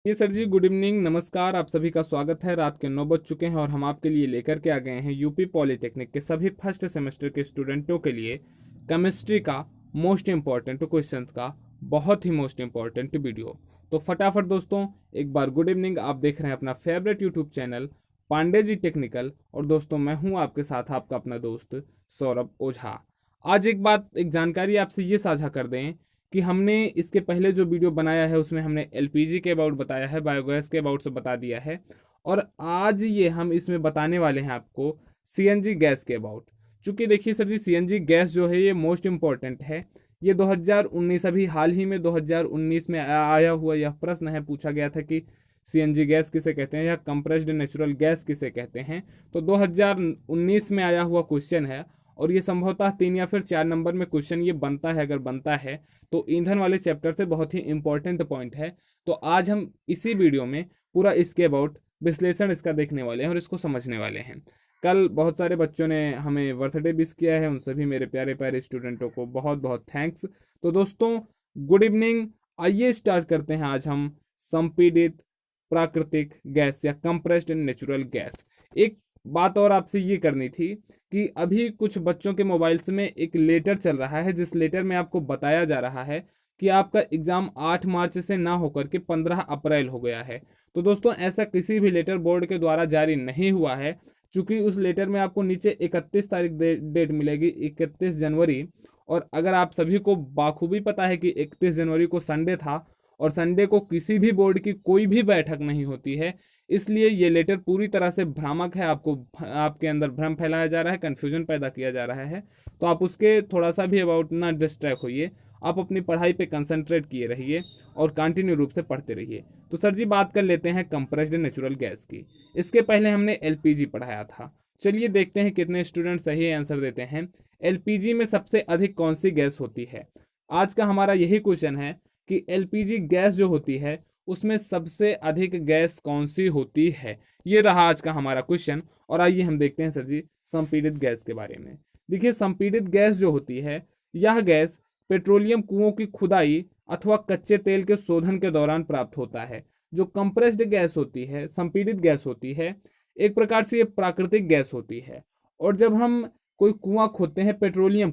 ये सर जी, good evening, नमस्कार। आप सभी का स्वागत है। रात के 9 बज चुके हैं और हम आपके लिए लेकर के आ गए हैं यूपी पॉलिटेक्निक के सभी फर्स्ट सेमेस्टर के स्टूडेंटों के लिए केमिस्ट्री का मोस्ट इम्पॉर्टेंट क्वेश्चन का बहुत ही मोस्ट इम्पॉर्टेंट वीडियो। तो फटाफट दोस्तों, एक बार गुड इवनिंग। आप देख रहे हैं अपना favourite YouTube channel Pandey ji technical, और दोस्तों मैं हूं आपके साथ आपका अपना दोस्त सौरभ ओझा। आज एक जानकारी आपसे ये साझा कर दें कि हमने इसके पहले जो वीडियो बनाया है उसमें हमने एलपीजी के अबाउट बताया है, बायोगैस के अबाउट से बता दिया है, और आज ये हम इसमें बताने वाले हैं आपको सीएनजी गैस के अबाउट। चूंकि देखिए सर जी, सीएनजी गैस जो है ये मोस्ट इम्पॉर्टेंट है। ये 2019 अभी हाल ही में 2019 में आया हुआ यह प्रश्न है, पूछा गया था कि सीएनजी गैस किसे कहते हैं या कंप्रेस्ड नेचुरल गैस किसे कहते हैं। तो 2019 में आया हुआ क्वेश्चन है, और ये संभवतः 3 या फिर 4 नंबर में क्वेश्चन ये बनता है। अगर बनता है तो ईंधन वाले चैप्टर से बहुत ही इंपॉर्टेंट पॉइंट है। तो आज हम इसी वीडियो में पूरा इसके अबाउट विश्लेषण इसका देखने वाले हैं और इसको समझने वाले हैं। कल बहुत सारे बच्चों ने हमें बर्थडे विश किया है, उन सभी मेरे प्यारे प्यारे स्टूडेंटों को बहुत बहुत थैंक्स। तो दोस्तों गुड इवनिंग। आइए स्टार्ट करते हैं। आज हम संपीड़ित प्राकृतिक गैस या कंप्रेस्ड नेचुरल गैस। एक बात और आपसे ये करनी थी कि अभी कुछ बच्चों के मोबाइल्स में एक लेटर चल रहा है, जिस लेटर में आपको बताया जा रहा है कि आपका एग्जाम 8 मार्च से ना होकर के 15 अप्रैल हो गया है। तो दोस्तों ऐसा किसी भी लेटर बोर्ड के द्वारा जारी नहीं हुआ है, चूंकि उस लेटर में आपको नीचे 31 तारीख डेट मिलेगी, 31 जनवरी। और अगर आप सभी को बाखूबी पता है कि 31 जनवरी को संडे था, और संडे को किसी भी बोर्ड की कोई भी बैठक नहीं होती है, इसलिए ये लेटर पूरी तरह से भ्रामक है। आपके अंदर भ्रम फैलाया जा रहा है, कंफ्यूजन पैदा किया जा रहा है। तो आप उसके थोड़ा सा भी अबाउट ना डिस्ट्रैक्ट होइए, आप अपनी पढ़ाई पे कंसंट्रेट किए रहिए और कंटिन्यू रूप से पढ़ते रहिए। तो सर जी बात कर लेते हैं कंप्रेस्ड नेचुरल गैस की। इसके पहले हमने एलपीजी पढ़ाया था। चलिए देखते हैं कितने स्टूडेंट सही आंसर देते हैं। एलपीजी में सबसे अधिक कौन सी गैस होती है? आज का हमारा यही क्वेश्चन है कि एलपीजी गैस जो होती है उसमें सबसे अधिक गैस कौन सी होती है। ये रहा आज का हमारा क्वेश्चन। और आइए हम देखते हैं सर जी संपीड़ित गैस के बारे में। देखिए, संपीड़ित गैस जो होती है, यह गैस पेट्रोलियम कुओं की खुदाई अथवा कच्चे तेल के शोधन के दौरान प्राप्त होता है। जो कंप्रेस्ड गैस होती है, संपीड़ित गैस होती है, एक प्रकार से ये प्राकृतिक गैस होती है। और जब हम कोई कुआं खोदते हैं, पेट्रोलियम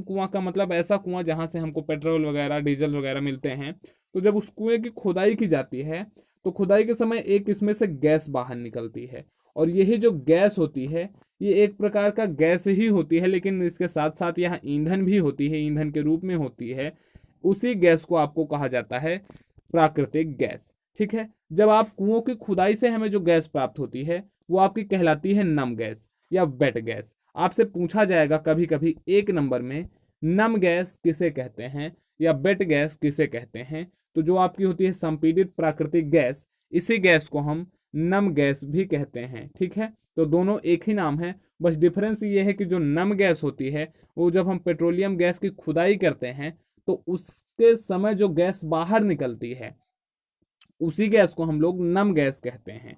कुआं का मतलब ऐसा कुआं जहां से हमको पेट्रोल वगैरह डीजल वगैरह मिलते हैं, तो जब उस कुएं की खुदाई की जाती है तो खुदाई के समय एक इसमें से गैस बाहर निकलती है। और यही जो गैस होती है ये एक प्रकार का गैस ही होती है, लेकिन इसके साथ साथ यह ईंधन भी होती है, ईंधन के रूप में होती है। उसी गैस को आपको कहा जाता है प्राकृतिक गैस। ठीक है, जब आप कुओं की खुदाई से हमें जो गैस प्राप्त होती है वो आपकी कहलाती है नम गैस या वेट गैस। आपसे पूछा जाएगा कभी कभी 1 नंबर में, नम गैस किसे कहते हैं या वेट गैस किसे कहते हैं? तो जो आपकी होती है संपीड़ित प्राकृतिक गैस, इसी गैस को हम नम गैस भी कहते हैं। ठीक है, तो दोनों एक ही नाम है, बस डिफरेंस ये है कि जो नम गैस होती है वो जब हम पेट्रोलियम गैस की खुदाई करते हैं तो उसके समय जो गैस बाहर निकलती है उसी गैस को हम लोग नम गैस कहते हैं।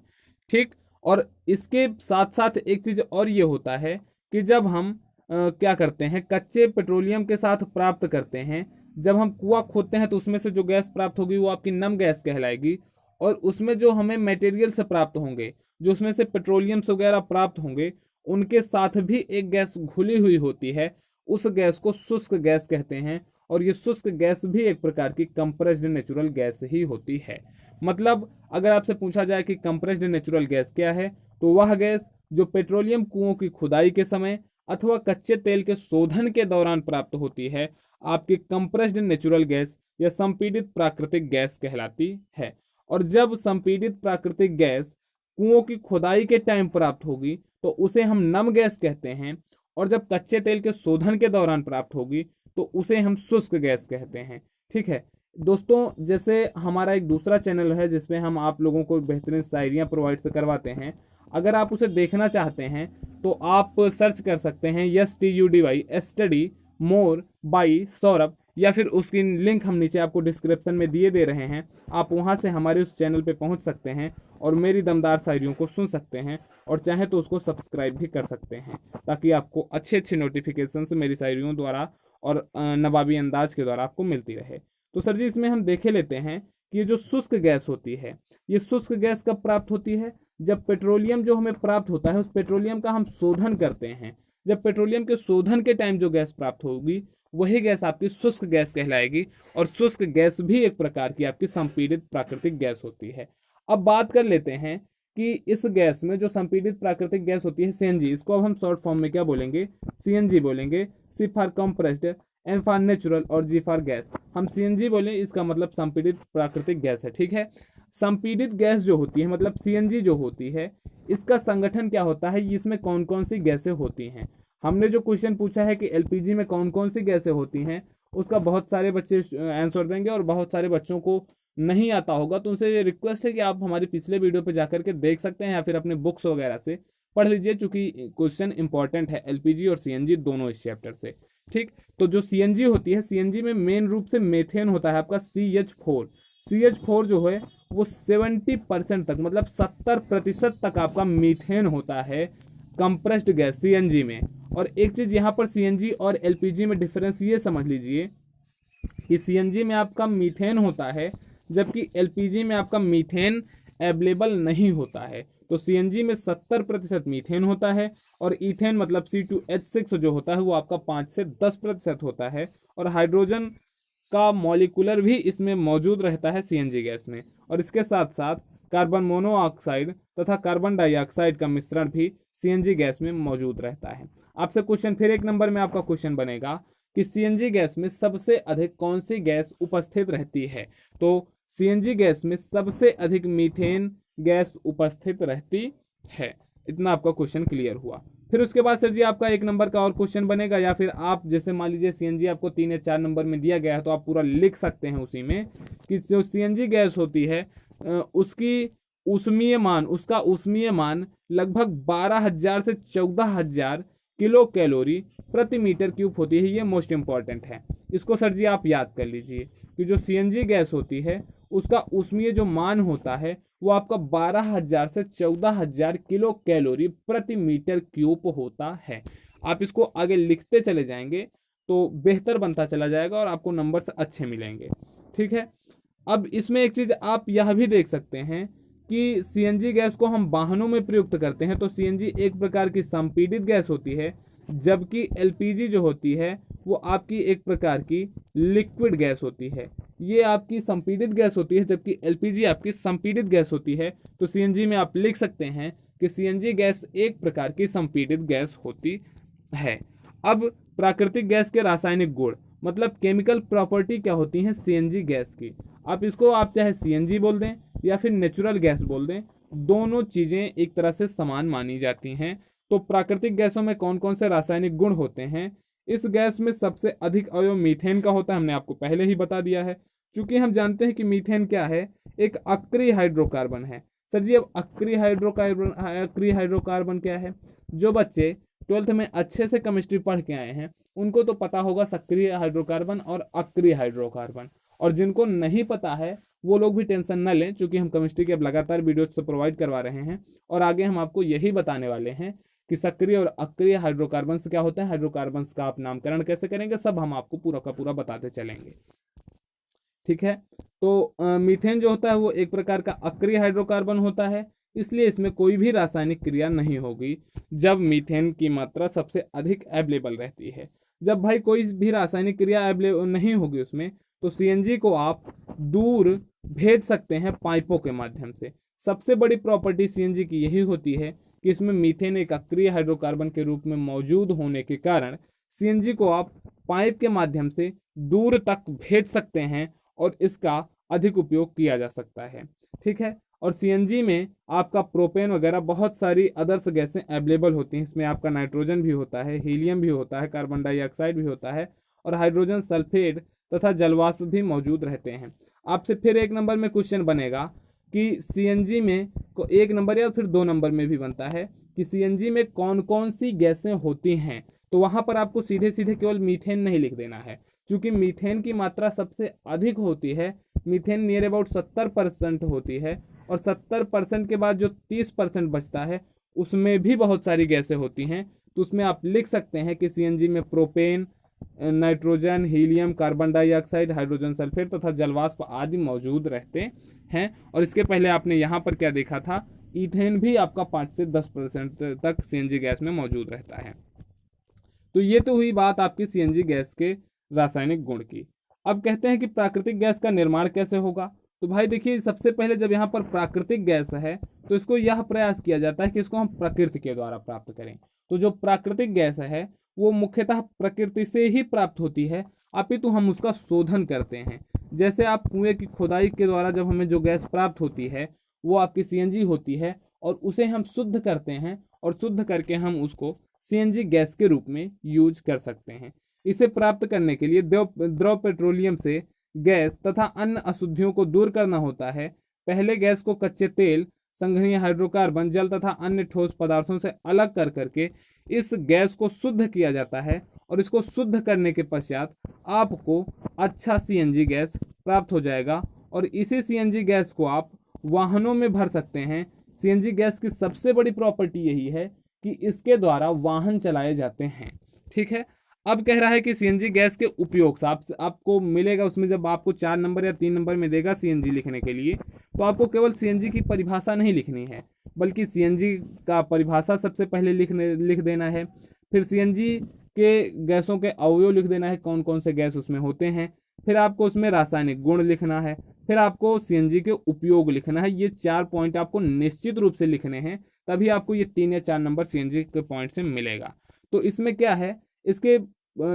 ठीक, और इसके साथ साथ एक चीज और ये होता है कि जब हम क्या करते हैं, कच्चे पेट्रोलियम के साथ प्राप्त करते हैं, जब हम कुआं खोदते हैं तो उसमें से जो गैस प्राप्त होगी वो आपकी नम गैस कहलाएगी। और उसमें जो हमें मटेरियल से प्राप्त होंगे, जो उसमें से पेट्रोलियम वगैरह प्राप्त होंगे, उनके साथ भी एक गैस घुली हुई होती है, उस गैस को शुष्क गैस कहते हैं। और ये शुष्क गैस भी एक प्रकार की कंप्रेस्ड नेचुरल गैस ही होती है। मतलब अगर आपसे पूछा जाए कि कंप्रेस्ड नेचुरल गैस क्या है, तो वह गैस जो पेट्रोलियम कुओं की खुदाई के समय अथवा कच्चे तेल के शोधन के दौरान प्राप्त होती है, आपकी कंप्रेस्ड नेचुरल गैस या संपीड़ित प्राकृतिक गैस कहलाती है। और जब संपीड़ित प्राकृतिक गैस कुओं की खुदाई के टाइम प्राप्त होगी तो उसे हम नम गैस कहते हैं, और जब कच्चे तेल के शोधन के दौरान प्राप्त होगी तो उसे हम शुष्क गैस कहते हैं। ठीक है दोस्तों, जैसे हमारा एक दूसरा चैनल है जिसमें हम आप लोगों को बेहतरीन शायरियाँ प्रोवाइड करवाते हैं, अगर आप उसे देखना चाहते हैं तो आप सर्च कर सकते हैं STUDY study more by Saurabh, या फिर उसकी लिंक हम नीचे आपको डिस्क्रिप्शन में दिए दे रहे हैं। आप वहां से हमारे उस चैनल पे पहुंच सकते हैं और मेरी दमदार शायरियों को सुन सकते हैं, और चाहे तो उसको सब्सक्राइब भी कर सकते हैं, ताकि आपको अच्छे अच्छे नोटिफिकेशंस मेरी शायरियों द्वारा और नवाबी अंदाज के द्वारा आपको मिलती रहे। तो सर जी इसमें हम देखे लेते हैं कि ये जो शुष्क गैस होती है, ये शुष्क गैस कब प्राप्त होती है? जब पेट्रोलियम जो हमें प्राप्त होता है उस पेट्रोलियम का हम शोधन करते हैं। जब पेट्रोलियम के शोधन के टाइम जो गैस प्राप्त होगी वही गैस आपकी शुष्क गैस कहलाएगी। और शुष्क गैस भी एक प्रकार की आपकी संपीड़ित प्राकृतिक गैस होती है। अब बात कर लेते हैं कि इस गैस में जो संपीड़ित प्राकृतिक गैस होती है सीएनजी, इसको अब हम शॉर्ट फॉर्म में क्या बोलेंगे? सीएनजी बोलेंगे। C for compressed, N for natural और जी फॉर गैस। हम सीएनजी बोले, इसका मतलब संपीड़ित प्राकृतिक गैस है। ठीक है, संपीड़ित गैस जो होती है मतलब सीएनजी जो होती है, इसका संगठन क्या होता है, इसमें कौन कौन सी गैसें होती हैं। हमने जो क्वेश्चन पूछा है कि एलपीजी में कौन कौन सी गैसें होती हैं, उसका बहुत सारे बच्चे आंसर देंगे और बहुत सारे बच्चों को नहीं आता होगा। तो उनसे ये रिक्वेस्ट है कि आप हमारे पिछले वीडियो पे जाकर के देख सकते हैं या फिर अपने बुक्स वगैरह से पढ़ लीजिए, चूंकि क्वेश्चन इंपॉर्टेंट है एलपीजी और सीएनजी दोनों इस चैप्टर से। ठीक, तो जो सीएनजी होती है, सीएनजी में मेन रूप से मेथेन होता है आपका CH4। CH4 जो है वो 70% तक मतलब 70% तक आपका मीथेन होता है कंप्रेस्ड गैस सीएनजी में। और एक चीज यहाँ पर सीएनजी और एलपीजी में डिफरेंस ये समझ लीजिए कि सीएनजी में आपका मीथेन होता है जबकि एलपीजी में आपका मीथेन अवेलेबल नहीं होता है। तो सीएनजी में 70% मीथेन होता है और ईथेन मतलब C2H6 जो होता है वो आपका 5 से 10% होता है। और हाइड्रोजन का मॉलिक्यूलर भी इसमें मौजूद रहता है सीएनजी गैस में। और इसके साथ साथ कार्बन मोनोऑक्साइड तथा कार्बन डाइऑक्साइड का मिश्रण भी सीएनजी गैस में मौजूद रहता है। आपसे क्वेश्चन फिर एक नंबर में आपका क्वेश्चन बनेगा कि सीएनजी गैस में सबसे अधिक कौन सी गैस उपस्थित रहती है। तो सीएनजी गैस में सबसे अधिक मीथेन गैस उपस्थित रहती है। इतना आपका क्वेश्चन क्लियर हुआ। फिर उसके बाद सर जी आपका एक नंबर का और क्वेश्चन बनेगा, या फिर आप जैसे मान लीजिए सीएनजी आपको 3 या 4 नंबर में दिया गया है तो आप पूरा लिख सकते हैं उसी में कि जो सीएनजी गैस होती है उसकी उसका ऊष्मीय मान लगभग 12,000 से 14,000 किलो कैलोरी प्रति मीटर क्यूब होती है। ये मोस्ट इंपॉर्टेंट है, इसको सर जी आप याद कर लीजिए कि जो सीएनजी गैस होती है उसका ऊष्मीय जो मान होता है वो आपका 12,000 से 14,000 किलो कैलोरी प्रति मीटर क्यूब होता है। आप इसको आगे लिखते चले जाएंगे तो बेहतर बनता चला जाएगा और आपको नंबर्स अच्छे मिलेंगे। ठीक है, अब इसमें एक चीज आप यह भी देख सकते हैं कि सीएनजी गैस को हम वाहनों में प्रयुक्त करते हैं तो सीएनजी एक प्रकार की संपीड़ित गैस होती है, जबकि एलपीजी जो होती है वो आपकी एक प्रकार की लिक्विड गैस होती है। ये आपकी संपीड़ित गैस होती है जबकि एलपीजी आपकी संपीड़ित गैस होती है। तो सीएनजी में आप लिख सकते हैं कि सीएनजी गैस एक प्रकार की संपीड़ित गैस होती है। अब प्राकृतिक गैस के रासायनिक गुण मतलब केमिकल प्रॉपर्टी क्या होती है सीएनजी गैस की। आप इसको आप चाहे सीएनजी बोल दें या फिर नेचुरल गैस बोल दें, दोनों चीजें एक तरह से समान मानी जाती हैं। तो प्राकृतिक गैसों में कौन कौन से रासायनिक गुण होते हैं? इस गैस में सबसे अधिक अवयव मीथेन का होता है, हमने आपको पहले ही बता दिया है। चूंकि हम जानते हैं कि मीथेन क्या है, एक अक्रिय हाइड्रोकार्बन है। सर जी अब अक्रिय हाइड्रोकार्बन क्या है? जो बच्चे 12th में अच्छे से केमिस्ट्री पढ़ के आए हैं उनको तो पता होगा सक्रिय हाइड्रोकार्बन और अक्रिय हाइड्रोकार्बन, और जिनको नहीं पता है वो लोग भी टेंशन न लें, क्योंकि हम केमिस्ट्री के अब लगातार वीडियोस तो प्रोवाइड करवा रहे हैं और आगे हम आपको यही बताने वाले हैं कि सक्रिय और अक्रिय हाइड्रोकार्बन्स क्या होते हैं, हाइड्रोकार्बन्स का आप नामकरण कैसे करेंगे, सब हम आपको पूरा का पूरा बताते चलेंगे। ठीक है, तो मीथेन जो होता है वो एक प्रकार का अक्रिय हाइड्रोकार्बन होता है, इसलिए इसमें कोई भी रासायनिक क्रिया नहीं होगी जब मीथेन की मात्रा सबसे अधिक अवेलेबल रहती है। जब भाई कोई भी रासायनिक क्रिया अवेलेबल नहीं होगी उसमें, तो सीएनजी को आप दूर भेज सकते हैं पाइपों के माध्यम से। सबसे बड़ी प्रॉपर्टी सीएनजी की यही होती है कि इसमें मीथेन एक अक्रिय हाइड्रोकार्बन के रूप में मौजूद होने के कारण सीएनजी को आप पाइप के माध्यम से दूर तक भेज सकते हैं और इसका अधिक उपयोग किया जा सकता है। ठीक है, और सीएनजी में आपका प्रोपेन वगैरह बहुत सारी अदर्स गैसें अवेलेबल होती हैं। इसमें आपका नाइट्रोजन भी होता है, हीलियम भी होता है, कार्बन डाइऑक्साइड भी होता है और हाइड्रोजन सल्फेट तथा जलवाष्प भी मौजूद रहते हैं। आपसे फिर एक नंबर में क्वेश्चन बनेगा कि सीएनजी में को एक नंबर या फिर 2 नंबर में भी बनता है कि सीएनजी में कौन कौन सी गैसें होती हैं। तो वहां पर आपको सीधे सीधे केवल मीथेन नहीं लिख देना है, क्योंकि मीथेन की मात्रा सबसे अधिक होती है। मीथेन नियर अबाउट 70% होती है और 70% के बाद जो 30% बचता है उसमें भी बहुत सारी गैसें होती हैं। तो उसमें आप लिख सकते हैं कि सीएनजी में propane, nitrogen, helium, carbon dioxide, hydrogen sulphate तथा जलवाष्प आदि मौजूद रहते हैं। और इसके पहले आपने यहाँ पर क्या देखा था, ईथेन भी आपका 5 से 10% तक सीएनजी गैस में मौजूद रहता है। तो ये तो हुई बात आपकी सीएनजी गैस के रासायनिक गुण की। अब कहते हैं कि प्राकृतिक गैस का निर्माण कैसे होगा। तो भाई देखिए, सबसे पहले जब यहाँ पर प्राकृतिक गैस है तो इसको यह प्रयास किया जाता है कि इसको हम प्रकृति के द्वारा प्राप्त करें। तो जो प्राकृतिक गैस है वो मुख्यतः प्रकृति से ही प्राप्त होती है, अपितु हम उसका शोधन करते हैं। जैसे आप कुएं की खुदाई के द्वारा जब हमें जो गैस प्राप्त होती है वो आपकी सीएनजी होती है, और उसे हम शुद्ध करते हैं, और शुद्ध करके हम उसको सीएनजी गैस के रूप में यूज कर सकते हैं। इसे प्राप्त करने के लिए द्रव पेट्रोलियम से गैस तथा अन्य अशुद्धियों को दूर करना होता है। पहले गैस को कच्चे तेल, संघनीय हाइड्रोकार्बन, जल तथा अन्य ठोस पदार्थों से अलग कर करके इस गैस को शुद्ध किया जाता है, और इसको शुद्ध करने के पश्चात आपको अच्छा सीएनजी गैस प्राप्त हो जाएगा, और इसी सीएनजी गैस को आप वाहनों में भर सकते हैं। सीएनजी गैस की सबसे बड़ी प्रॉपर्टी यही है कि इसके द्वारा वाहन चलाए जाते हैं। ठीक है, अब कह रहा है कि सीएनजी गैस के उपयोग से आपको मिलेगा, उसमें जब आपको 4 नंबर या 3 नंबर में देगा सीएनजी लिखने के लिए, तो आपको केवल सीएनजी की परिभाषा नहीं लिखनी है, बल्कि सीएनजी का परिभाषा सबसे पहले लिख देना है। फिर सीएनजी के गैसों के अवयव लिख देना है, कौन कौन से गैस उसमें होते हैं। फिर आपको उसमें रासायनिक गुण लिखना है। फिर आपको सीएनजी के उपयोग लिखना है। ये 4 पॉइंट आपको निश्चित रूप से लिखने हैं, तभी आपको ये 3 या 4 नंबर सीएनजी के पॉइंट से मिलेगा। तो इसमें क्या है, इसके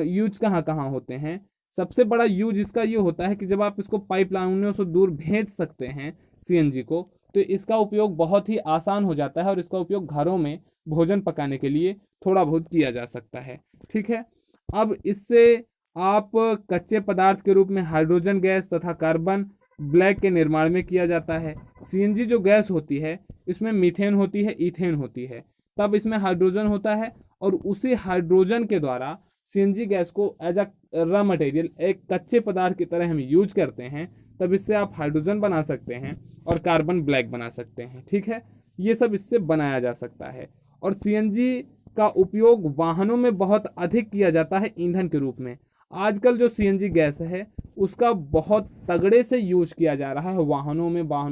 यूज कहाँ कहाँ होते हैं। सबसे बड़ा यूज इसका ये होता है कि जब आप इसको पाइपलाइनों से दूर भेज सकते हैं सीएनजी को, तो इसका उपयोग बहुत ही आसान हो जाता है, और इसका उपयोग घरों में भोजन पकाने के लिए थोड़ा बहुत किया जा सकता है। ठीक है, अब इससे आप कच्चे पदार्थ के रूप में हाइड्रोजन गैस तथा कार्बन ब्लैक के निर्माण में किया जाता है। सीएनजी जो गैस होती है इसमें मीथेन होती है, ईथेन होती है, तब इसमें हाइड्रोजन होता है, और उसी हाइड्रोजन के द्वारा सीएनजी गैस को एज अ रॉ मटेरियल, एक कच्चे पदार्थ की तरह हम यूज करते हैं, तब इससे आप हाइड्रोजन बना सकते हैं और कार्बन ब्लैक बना सकते हैं। ठीक है, ये सब इससे बनाया जा सकता है। और सीएनजी का उपयोग वाहनों में बहुत अधिक किया जाता है ईंधन के रूप में। आजकल जो सीएनजी गैस है उसका बहुत तगड़े से यूज किया जा रहा है वाहनों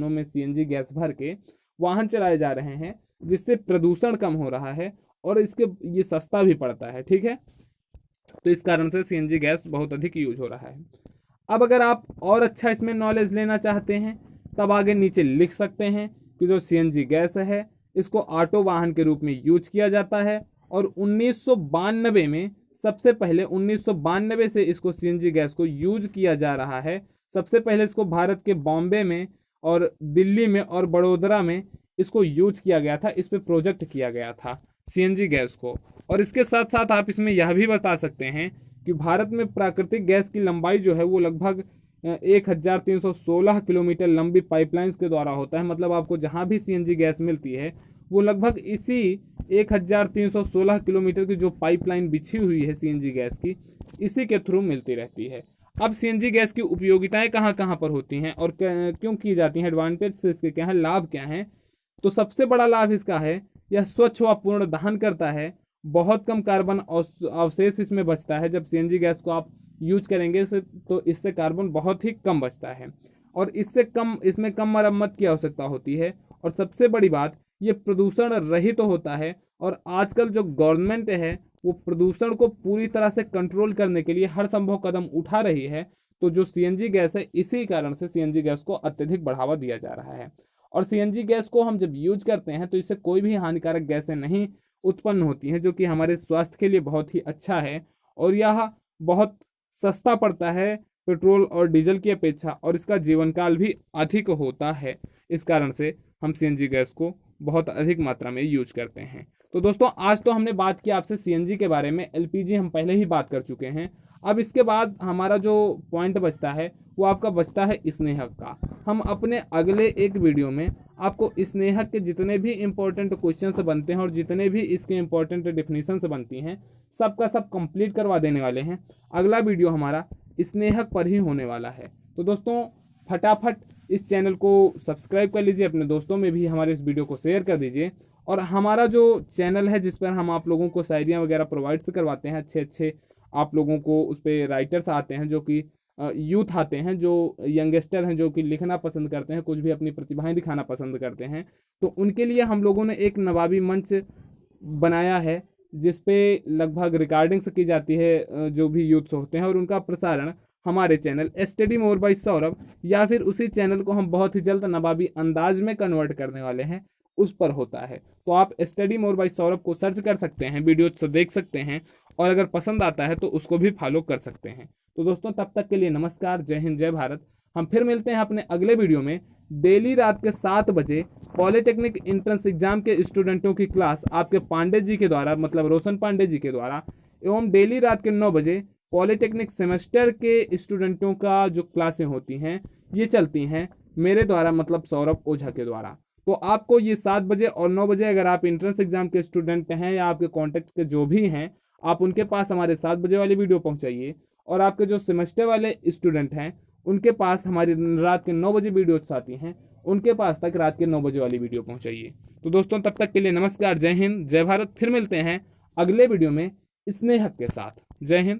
में सीएनजी गैस भर के वाहन चलाए जा रहे हैं, जिससे प्रदूषण कम हो रहा है, और ये सस्ता भी पड़ता है। ठीक है, तो इस कारण से सीएनजी गैस बहुत अधिक यूज हो रहा है। अब अगर आप और अच्छा इसमें नॉलेज लेना चाहते हैं, तब आगे नीचे लिख सकते हैं कि जो सीएनजी गैस है इसको ऑटो वाहन के रूप में यूज किया जाता है, और 1992 में, सबसे पहले 1992 से इसको सीएनजी गैस को यूज किया जा रहा है। सबसे पहले इसको भारत के बॉम्बे में और दिल्ली में और बड़ोदरा में इसको यूज किया गया था, इस पे प्रोजेक्ट किया गया था सीएनजी गैस को। और इसके साथ साथ आप इसमें यह भी बता सकते हैं कि भारत में प्राकृतिक गैस की लंबाई जो है वो लगभग 1316 किलोमीटर लंबी पाइपलाइंस के द्वारा होता है। मतलब आपको जहां भी सीएनजी गैस मिलती है वो लगभग इसी 1316 किलोमीटर की जो पाइपलाइन बिछी हुई है सीएनजी गैस की, इसी के थ्रू मिलती रहती है। अब सीएनजी गैस की उपयोगिताएं कहाँ कहाँ पर होती हैं और क्यों की जाती हैं, एडवांटेज से इसके क्या है, लाभ क्या हैं। तो सबसे बड़ा लाभ इसका है, यह स्वच्छ व पूर्ण दहन करता है। बहुत कम कार्बन अवशेष इसमें बचता है। जब सीएनजी गैस को आप यूज करेंगे तो इससे कार्बन बहुत ही कम बचता है, और इसमें कम मरम्मत की आवश्यकता होती है। और सबसे बड़ी बात, ये प्रदूषण रहित होता है। और आजकल जो गवर्नमेंट है वो प्रदूषण को पूरी तरह से कंट्रोल करने के लिए हर संभव कदम उठा रही है। तो जो सीएनजी गैस है, इसी कारण से सीएनजी गैस को अत्यधिक बढ़ावा दिया जा रहा है। और सीएनजी गैस को हम जब यूज करते हैं तो इससे कोई भी हानिकारक गैसें नहीं उत्पन्न होती हैं, जो कि हमारे स्वास्थ्य के लिए बहुत ही अच्छा है। और यह बहुत सस्ता पड़ता है पेट्रोल और डीजल की अपेक्षा, और इसका जीवन काल भी अधिक होता है। इस कारण से हम सीएनजी गैस को बहुत अधिक मात्रा में यूज करते हैं। तो दोस्तों, आज तो हमने बात की आपसे सीएनजी के बारे में, एलपीजी हम पहले ही बात कर चुके हैं। अब इसके बाद हमारा जो पॉइंट बचता है वो आपका बचता है स्नेहक का। हम अपने अगले एक वीडियो में आपको स्नेहक के जितने भी इंपॉर्टेंट क्वेश्चंस बनते हैं और जितने भी इसके इंपॉर्टेंट डेफिनेशंस बनती हैं, सबका सब कंप्लीट करवा देने वाले हैं। अगला वीडियो हमारा स्नेहक पर ही होने वाला है। तो दोस्तों, फटाफट इस चैनल को सब्सक्राइब कर लीजिए, अपने दोस्तों में भी हमारे इस वीडियो को शेयर कर दीजिए। और हमारा जो चैनल है जिस पर हम आप लोगों को शायरियाँ वगैरह प्रोवाइड करवाते हैं, अच्छे अच्छे आप लोगों को उस पर राइटर्स आते हैं, जो कि यूथ आते हैं, जो यंगस्टर हैं, जो कि लिखना पसंद करते हैं, कुछ भी अपनी प्रतिभाएं दिखाना पसंद करते हैं, तो उनके लिए हम लोगों ने एक नवाबी मंच बनाया है, जिसपे लगभग रिकॉर्डिंग्स की जाती है जो भी यूथ्स होते हैं, और उनका प्रसारण हमारे channel study more by Saurabh, या फिर उसी चैनल को हम बहुत ही जल्द नवाबी अंदाज में कन्वर्ट करने वाले हैं, उस पर होता है। तो आप स्टडी मोर बाय सौरभ को सर्च कर सकते हैं, वीडियो से देख सकते हैं, और अगर पसंद आता है तो उसको भी फॉलो कर सकते हैं। तो दोस्तों, तब तक के लिए नमस्कार, जय हिंद, जय भारत। हम फिर मिलते हैं अपने अगले वीडियो में। डेली रात के 7 बजे पॉलिटेक्निक एंट्रेंस एग्जाम के स्टूडेंटों की क्लास आपके पांडे जी के द्वारा, मतलब रोशन पांडे जी के द्वारा, एवं डेली रात के 9 बजे पॉलिटेक्निक सेमेस्टर के स्टूडेंटों का जो क्लासें होती हैं, ये चलती हैं मेरे द्वारा, मतलब सौरभ ओझा के द्वारा। तो आपको ये 7 बजे और 9 बजे, अगर आप एंट्रेंस एग्जाम के स्टूडेंट हैं या आपके कॉन्टेक्ट के जो भी हैं, आप उनके पास हमारे 7 बजे वाली वीडियो पहुंचाइए, और आपके जो सेमेस्टर वाले स्टूडेंट हैं उनके पास हमारी रात के 9 बजे वीडियोस आती हैं, उनके पास तक रात के 9 बजे वाली वीडियो पहुंचाइए। तो दोस्तों, तब तक के लिए नमस्कार, जय हिंद, जय भारत। फिर मिलते हैं अगले वीडियो में स्नेहक के साथ। जय हिंद।